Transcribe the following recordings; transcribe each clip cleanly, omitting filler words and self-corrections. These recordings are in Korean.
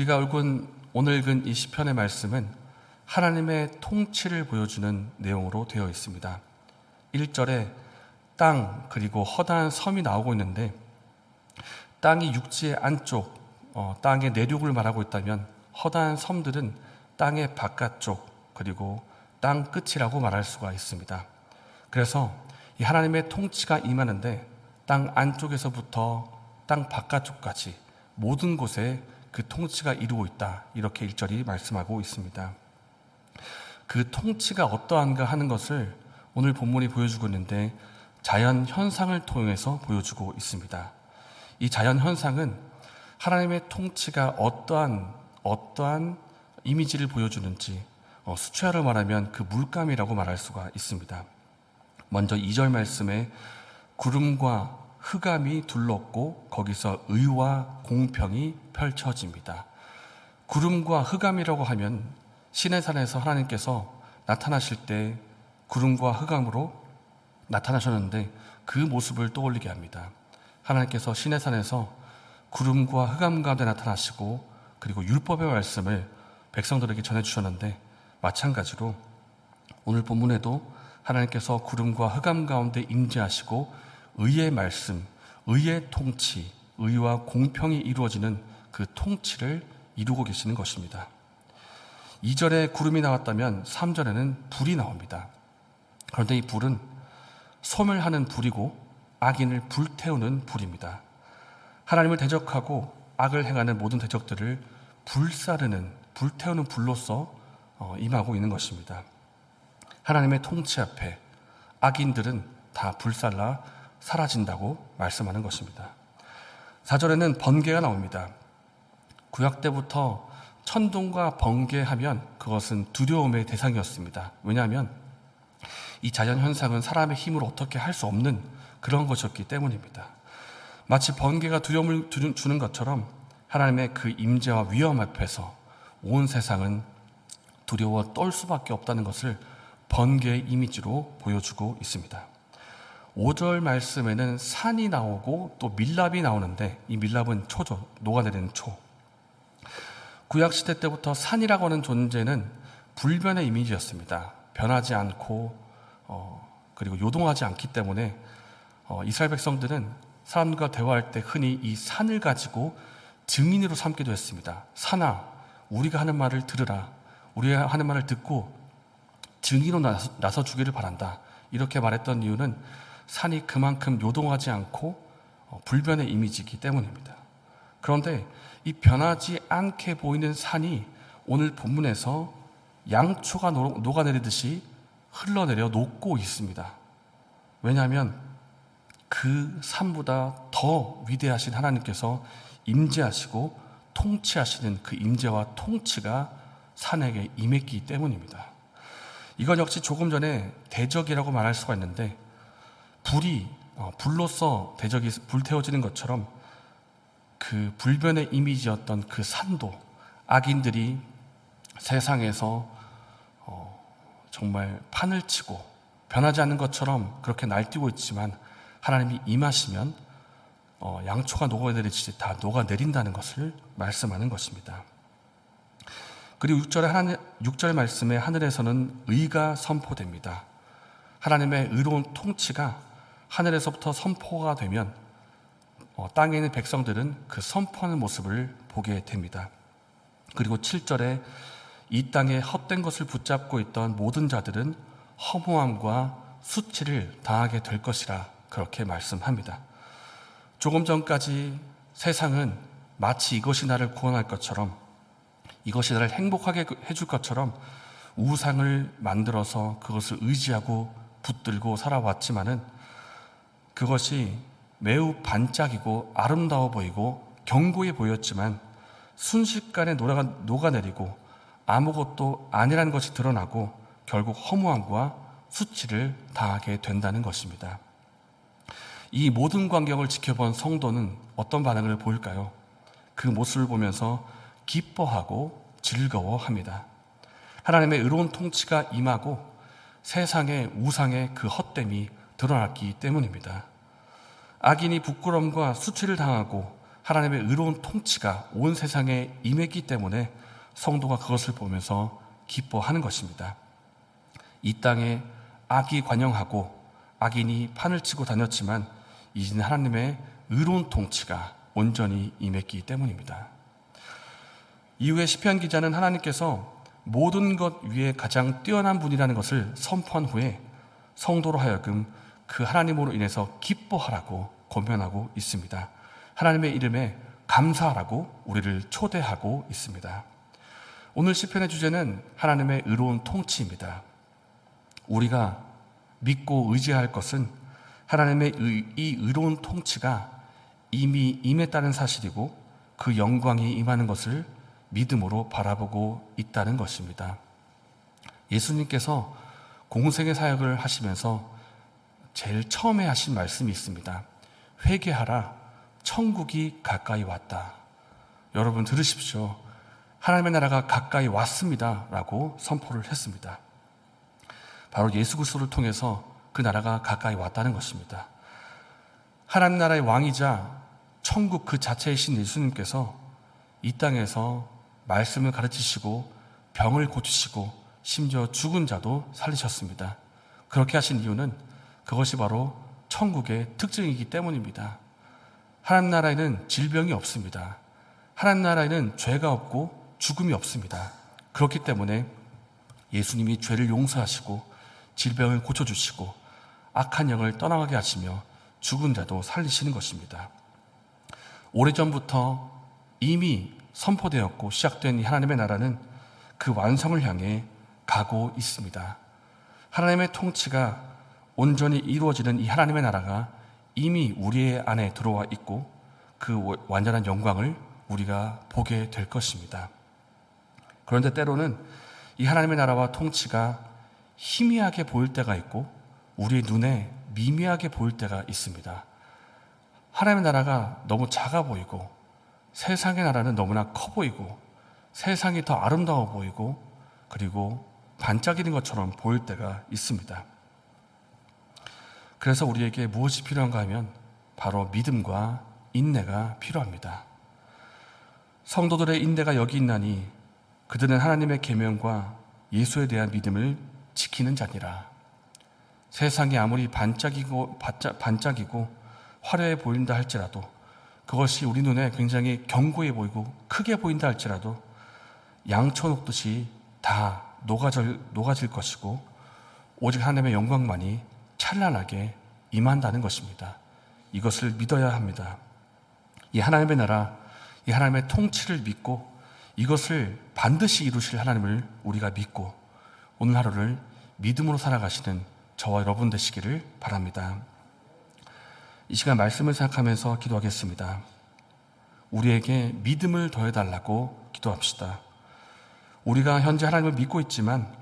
우리가 오늘 읽은 이 시편의 말씀은 하나님의 통치를 보여주는 내용으로 되어 있습니다. 1절에 땅 그리고 허다한 섬이 나오고 있는데, 땅이 육지의 안쪽, 땅의 내륙을 말하고 있다면 허다한 섬들은 땅의 바깥쪽 그리고 땅 끝이라고 말할 수가 있습니다. 그래서 이 하나님의 통치가 임하는데 땅 안쪽에서부터 땅 바깥쪽까지 모든 곳에 그 통치가 이루고 있다, 이렇게 1절이 말씀하고 있습니다. 그 통치가 어떠한가 하는 것을 오늘 본문이 보여주고 있는데, 자연 현상을 통해서 보여주고 있습니다. 이 자연 현상은 하나님의 통치가 어떠한 이미지를 보여주는지 수채화로 말하면 그 물감이라고 말할 수가 있습니다. 먼저 2절 말씀에 구름과 흑암이 둘렀고 거기서 의와 공평이 펼쳐집니다. 구름과 흑암이라고 하면 시내산에서 하나님께서 나타나실 때 구름과 흑암으로 나타나셨는데 그 모습을 떠올리게 합니다. 하나님께서 시내산에서 구름과 흑암 가운데 나타나시고 그리고 율법의 말씀을 백성들에게 전해주셨는데, 마찬가지로 오늘 본문에도 하나님께서 구름과 흑암 가운데 임재하시고 의의 말씀, 의의 통치, 의와 공평이 이루어지는 그 통치를 이루고 계시는 것입니다. 2절에 구름이 나왔다면 3절에는 불이 나옵니다. 그런데 이 불은 소멸하는 불이고 악인을 불태우는 불입니다. 하나님을 대적하고 악을 행하는 모든 대적들을 불태우는 불로서 임하고 있는 것입니다. 하나님의 통치 앞에 악인들은 다 불살라 사라진다고 말씀하는 것입니다. 4절에는 번개가 나옵니다. 구약 때부터 천둥과 번개하면 그것은 두려움의 대상이었습니다. 왜냐하면 이 자연현상은 사람의 힘으로 어떻게 할 수 없는 그런 것이었기 때문입니다. 마치 번개가 두려움을 주는 것처럼 하나님의 그 임재와 위험 앞에서 온 세상은 두려워 떨 수밖에 없다는 것을 번개의 이미지로 보여주고 있습니다. 5절 말씀에는 산이 나오고 또 밀랍이 나오는데, 이 밀랍은 초죠. 녹아내리는 초. 구약시대 때부터 산이라고 하는 존재는 불변의 이미지였습니다. 변하지 않고 그리고 요동하지 않기 때문에 이스라엘 백성들은 사람과 대화할 때 흔히 이 산을 가지고 증인으로 삼기도 했습니다. 산아, 우리가 하는 말을 들으라. 우리가 하는 말을 듣고 증인으로 나서주기를 바란다. 이렇게 말했던 이유는 산이 그만큼 요동하지 않고 불변의 이미지이기 때문입니다. 그런데 이 변하지 않게 보이는 산이 오늘 본문에서 양초가 녹아내리듯이 흘러내려 녹고 있습니다. 왜냐하면 그 산보다 더 위대하신 하나님께서 임재하시고 통치하시는 그 임재와 통치가 산에게 임했기 때문입니다. 이건 역시 조금 전에 대적이라고 말할 수가 있는데, 불로서 대적이 불태워지는 것처럼 그 불변의 이미지였던 그 산도 악인들이 세상에서 정말 판을 치고 변하지 않는 것처럼 그렇게 날뛰고 있지만, 하나님이 임하시면 양초가 녹아내리듯이 다 녹아내린다는 것을 말씀하는 것입니다. 그리고 6절 말씀에 하늘에서는 의가 선포됩니다. 하나님의 의로운 통치가 하늘에서부터 선포가 되면 땅에 있는 백성들은 그 선포하는 모습을 보게 됩니다. 그리고 7절에 이 땅에 헛된 것을 붙잡고 있던 모든 자들은 허무함과 수치를 당하게 될 것이라 그렇게 말씀합니다. 조금 전까지 세상은 마치 이것이 나를 구원할 것처럼, 이것이 나를 행복하게 해줄 것처럼 우상을 만들어서 그것을 의지하고 붙들고 살아왔지만은 그것이 매우 반짝이고 아름다워 보이고 견고해 보였지만 순식간에 녹아내리고 아무것도 아니라는 것이 드러나고 결국 허무함과 수치를 당하게 된다는 것입니다. 이 모든 광경을 지켜본 성도는 어떤 반응을 보일까요? 그 모습을 보면서 기뻐하고 즐거워합니다. 하나님의 의로운 통치가 임하고 세상의 우상의 그 헛됨이 드러났기 때문입니다. 악인이 부끄러움과 수치를 당하고 하나님의 의로운 통치가 온 세상에 임했기 때문에 성도가 그것을 보면서 기뻐하는 것입니다. 이 땅에 악이 관영하고 악인이 판을 치고 다녔지만 이제는 하나님의 의로운 통치가 온전히 임했기 때문입니다. 이후에 시편 기자는 하나님께서 모든 것 위에 가장 뛰어난 분이라는 것을 선포한 후에 성도로 하여금 그 하나님으로 인해서 기뻐하라고 권면하고 있습니다. 하나님의 이름에 감사하라고 우리를 초대하고 있습니다. 오늘 시편의 주제는 하나님의 의로운 통치입니다. 우리가 믿고 의지할 것은 하나님의 이 의로운 통치가 이미 임했다는 사실이고 그 영광이 임하는 것을 믿음으로 바라보고 있다는 것입니다. 예수님께서 공생의 사역을 하시면서 제일 처음에 하신 말씀이 있습니다. 회개하라, 천국이 가까이 왔다. 여러분 들으십시오. 하나님의 나라가 가까이 왔습니다 라고 선포를 했습니다. 바로 예수 그리스도를 통해서 그 나라가 가까이 왔다는 것입니다. 하나님 나라의 왕이자 천국 그 자체이신 예수님께서 이 땅에서 말씀을 가르치시고 병을 고치시고 심지어 죽은 자도 살리셨습니다. 그렇게 하신 이유는 그것이 바로 천국의 특징이기 때문입니다. 하나님 나라에는 질병이 없습니다. 하나님 나라에는 죄가 없고 죽음이 없습니다. 그렇기 때문에 예수님이 죄를 용서하시고 질병을 고쳐주시고 악한 영을 떠나가게 하시며 죽은 자도 살리시는 것입니다. 오래전부터 이미 선포되었고 시작된 이 하나님의 나라는 그 완성을 향해 가고 있습니다. 하나님의 통치가 온전히 이루어지는 이 하나님의 나라가 이미 우리의 안에 들어와 있고 그 완전한 영광을 우리가 보게 될 것입니다. 그런데 때로는 이 하나님의 나라와 통치가 희미하게 보일 때가 있고 우리의 눈에 미미하게 보일 때가 있습니다. 하나님의 나라가 너무 작아 보이고 세상의 나라는 너무나 커 보이고 세상이 더 아름다워 보이고 그리고 반짝이는 것처럼 보일 때가 있습니다. 그래서 우리에게 무엇이 필요한가 하면 바로 믿음과 인내가 필요합니다. 성도들의 인내가 여기 있나니 그들은 하나님의 계명과 예수에 대한 믿음을 지키는 자니라. 세상이 아무리 반짝이고 화려해 보인다 할지라도 그것이 우리 눈에 굉장히 견고해 보이고 크게 보인다 할지라도 양초 녹듯이 다 녹아질 것이고 오직 하나님의 영광만이 찬란하게 임한다는 것입니다. 이것을 믿어야 합니다. 이 하나님의 나라, 이 하나님의 통치를 믿고 이것을 반드시 이루실 하나님을 우리가 믿고 오늘 하루를 믿음으로 살아가시는 저와 여러분 되시기를 바랍니다. 이 시간 말씀을 생각하면서 기도하겠습니다. 우리에게 믿음을 더해달라고 기도합시다. 우리가 현재 하나님을 믿고 있지만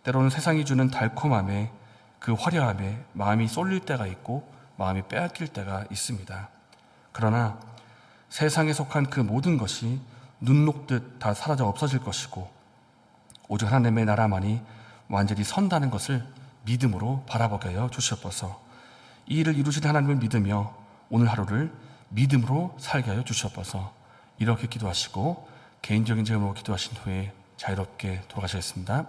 때로는 세상이 주는 달콤함에 그 화려함에 마음이 쏠릴 때가 있고 마음이 빼앗길 때가 있습니다. 그러나 세상에 속한 그 모든 것이 눈 녹듯 다 사라져 없어질 것이고 오직 하나님의 나라만이 완전히 선다는 것을 믿음으로 바라보게 하여 주시옵소서. 이 일을 이루신 하나님을 믿으며 오늘 하루를 믿음으로 살게 하여 주시옵소서. 이렇게 기도하시고 개인적인 제목으로 기도하신 후에 자유롭게 돌아가시겠습니다.